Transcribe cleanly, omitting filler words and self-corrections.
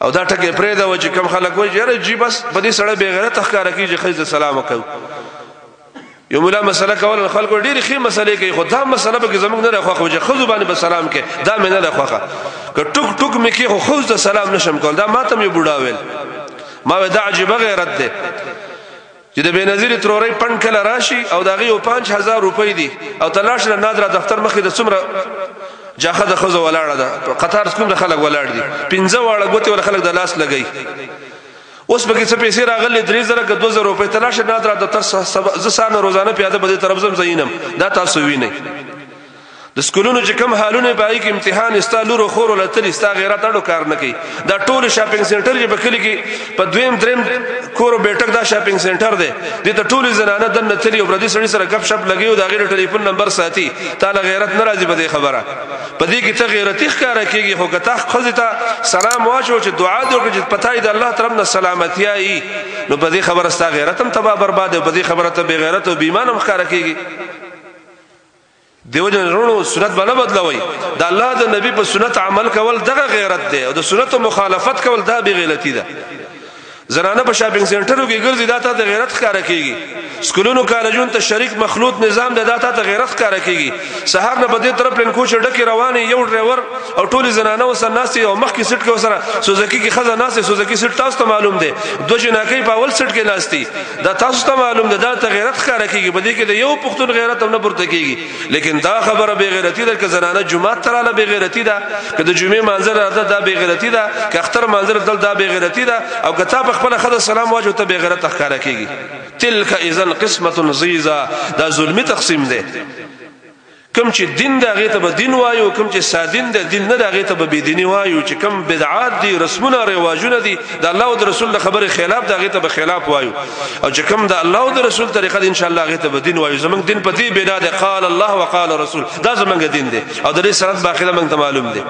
او دا ټکي پرې دا و چې کم خلک وایي یاره جی بس بدی سره بے غیرت ښکارا کیږي خیز سلام وکړو یو مولا مسله کول خلکو ډېری خې مسلې کوي خو دا مسله به زموږ نه راخوا خو چې خذ باندې به سلام کې دا مې نه راخوا که ټوک ټوک مې کې خو خذ د سلام نشم کول دا ماته یو بوډا ویل ما دا عجیب غیرت ده چې د بنظیر تروري پن کله راشي او دا غي 5000 روپۍ دي او تلاش نه نادر دفتر مخې د څومره جاخه د خزو ولاړه ده قطار څومره خلک ولاړ دي 15 واړه ګوتې ول خلک د لاس لګي اوس به څه پیسې راغلي 3000 که 2000 روپۍ تلاش نادر دفتر ز سانه روزانه پیاده بده طرف زم زینم دا تاسو وینئ د سکولونو چې کوم حالونه پای کې امتحان استالو خور ولتل استا غیرت اړو کار نه کوي دا ټول شاپینګ سنټر چې بکلی کې په دویم دریم کورو بیٹک دا شاپینګ سنټر دی د ټول زنانه د نتلی او بردي سړي سره غب شپ لګي دا غیر ټلیفون نمبر ساتي تعالی غیرت ناراضي بده خبره په دې کې ته غیرت ښکارا کیږي خو کته خزته سلام واچو چې دعا دې وکړي چې پتاي د الله طرف نه سلامتی ای نو په دې خبره ستا غیرت هم تبا برباد او په دې خبره ته بے غیرت او بې ایمان هم ښکارا کیږي دیو جن رونو سنت باندې بدلوي دا الله د نبی په سنت عمل کول دغه غیرت دی او د سنت مخالفت کول دا به غلطی ده زنانه په شاپینګ سنټرو کې ګرځي دا ته د غیرت ښکارا کیږي سکولونو کالجونو ته شریک مخلوط نظام د داتا ته غیرت ښکارا کیږي سهار نه بده طرف لن کوچ ډکی روانه یو ډرایور او ټول زنانه وسناسي او مخ کې سټ کې وسره سوزکی کې خزه ناسي سوزکی سټ تاسو ته معلوم دی دو جناکي په اول سټ کې ناشتي دا تاسو ته معلوم دی دا ته غیرت ښکارا کیږي بده کې د یو پښتون غیرت هم نه پورته کیږي لیکن دا خبره به غیرتی ده ک زنانه جمعه تراله به غیرتی ده ک د جمعه منظر دا به غیرتی ده ک اختر منظر دل دا به غیرتی ده او کتاب خپل خد سلام واجو ته به غیرت ښکارا کیږي تلک اذن قسمه ضیزا دا ظلمی تقسیم ده کوم چې دین دا غیته به دین وایو کوم چې سادین ده دین نه دا غیته به بيدینی وایو چې کوم بدعات دي رسمونه رواجونه دي د الله او د رسول د خبره خلاف دا غیته به خلاف وایو او چې کوم د الله او د رسول طریقه ان شاء الله غیته به دین وایو زمونږ دین په دې بنا ده قال الله وقال رسول دا زمونږ دین ده او د دې سند باخله موږ ته معلوم ده